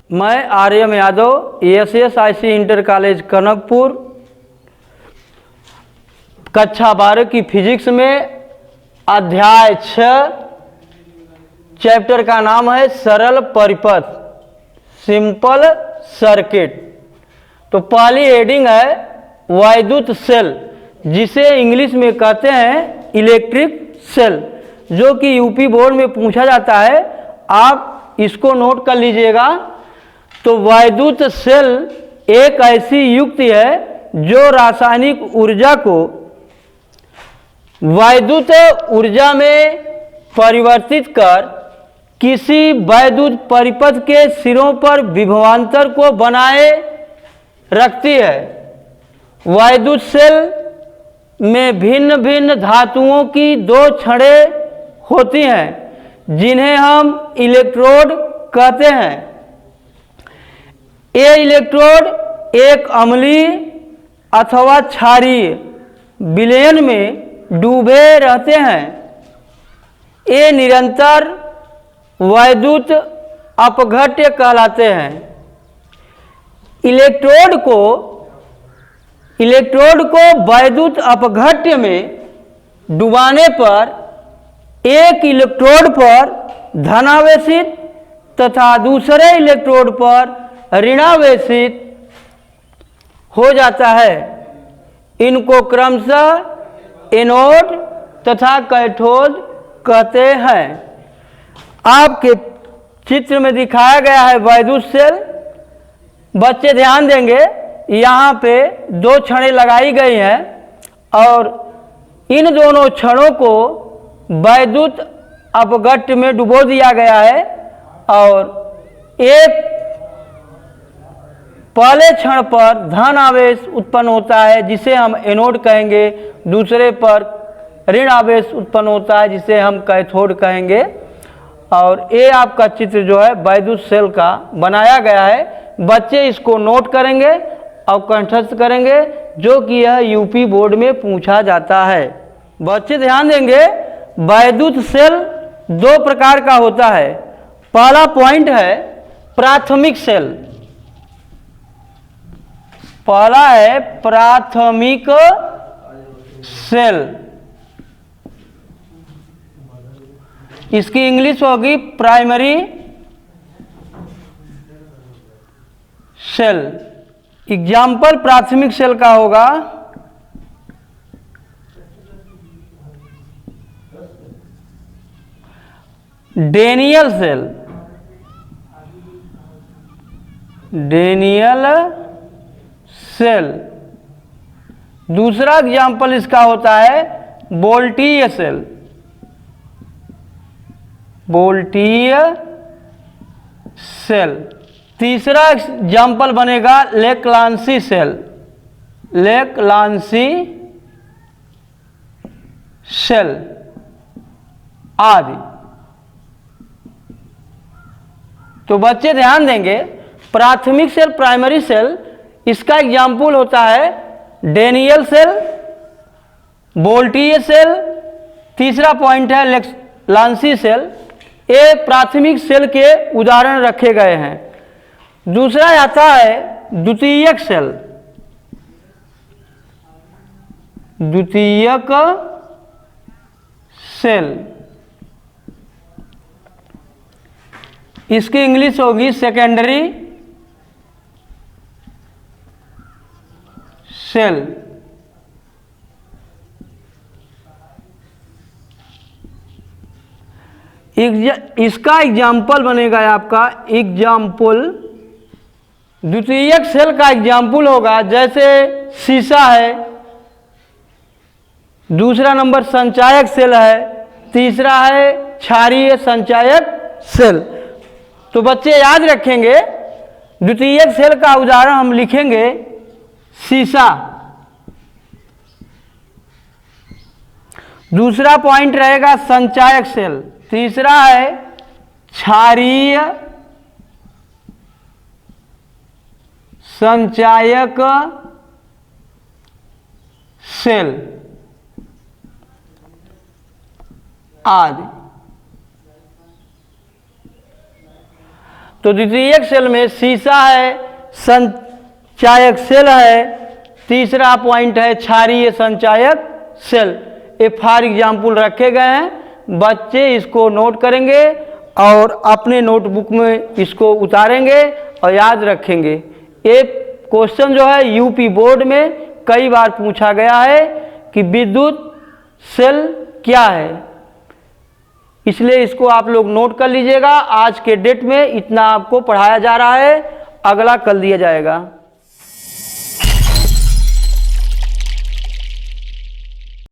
मैं Aryam Yadav, SSIC inter college Kanakpur, कक्षा 12 की फिजिक्स में अध्याय 6, चैप्टर का नाम है सरल परिपथ, सिंपल सर्किट। तो पहली हेडिंग है वैद्युत सेल, जिसे इंग्लिश में कहते हैं इलेक्ट्रिक सेल, जो कि यूपी बोर्ड में पूछा जाता है। आप इसको नोट कर लीजिएगा। तो वैद्युत सेल एक ऐसी युक्ति है जो रासायनिक ऊर्जा को वैद्युत ऊर्जा में परिवर्तित कर किसी वैद्युत परिपथ के सिरों पर विभवांतर को बनाए रखती है। वैद्युत सेल में भिन्न भिन्न धातुओं की दो छड़ें होती हैं, जिन्हें हम इलेक्ट्रोड कहते हैं। ये इलेक्ट्रोड एक अम्लीय अथवा क्षारीय विलयन में डूबे रहते हैं। ये निरंतर वैद्युत अपघट्य कहलाते हैं। इलेक्ट्रोड को वैद्युत अपघट्य में डुबाने पर एक इलेक्ट्रोड पर धनावेशित तथा दूसरे इलेक्ट्रोड पर ऋणावेशित हो जाता है। इनको क्रमशः एनोड तथा कैथोड कहते हैं। आपके चित्र में दिखाया गया है वैद्युत सेल। बच्चे ध्यान देंगे, यहाँ पे दो छड़ें लगाई गई हैं और इन दोनों छड़ों को वैद्युत अपघट्य में डुबो दिया गया है। और एक पहले क्षण पर धन आवेश उत्पन्न होता है, जिसे हम एनोड कहेंगे। दूसरे पर ऋण आवेश उत्पन्न होता है, जिसे हम कैथोड कहेंगे। और ये आपका चित्र जो है वैद्युत सेल का बनाया गया है। बच्चे इसको नोट करेंगे और कंठस्थ करेंगे, जो कि यह यूपी बोर्ड में पूछा जाता है। बच्चे ध्यान देंगे, वैद्युत सेल दो प्रकार का होता है। पहला पॉइंट है प्राथमिक सेल। पहला है प्राथमिक सेल, इसकी इंग्लिश होगी प्राइमरी सेल। एग्जाम्पल प्राथमिक सेल का होगा डेनियल सेल। Daniell cell. दूसरा एग्जाम्पल इसका होता है वोल्टीय सेल। वोल्टीय सेल। तीसरा एग्जाम्पल बनेगा लेक्लांसी सेल। लेक्लांसी सेल आदि। तो बच्चे ध्यान देंगे, प्राथमिक सेल, प्राइमरी सेल, इसका एग्जाम्पल होता है डेनियल सेल, वोल्टीय सेल। तीसरा पॉइंट है लेक्लांसी सेल। ये प्राथमिक सेल के उदाहरण रखे गए हैं। दूसरा आता है द्वितीयक सेल। द्वितीयक सेल, इसकी इंग्लिश होगी सेकेंडरी सेल। इसका एग्जाम्पल बनेगा आपका एग्जाम्पल। द्वितीयक सेल का एग्जाम्पल होगा जैसे शीशा है। दूसरा नंबर संचायक सेल है। तीसरा है क्षारीय संचायक सेल। तो बच्चे याद रखेंगे, द्वितीयक सेल का उदाहरण हम लिखेंगे शीशा। दूसरा पॉइंट रहेगा संचायक सेल। तीसरा है क्षारीय संचायक सेल आदि। तो द्वितीयक सेल में शीशा है, संचायक सेल है, तीसरा पॉइंट है क्षारीय संचायक सेल। ये फॉर एग्जाम्पल रखे गए हैं, बच्चे इसको नोट करेंगे और अपने नोटबुक में इसको उतारेंगे और याद रखेंगे। ये क्वेश्चन जो है यूपी बोर्ड में कई बार पूछा गया है कि विद्युत सेल क्या है, इसलिए इसको आप लोग नोट कर लीजिएगा। आज के डेट में इतना आपको पढ़ाया जा रहा है, अगला कल दिया जाएगा।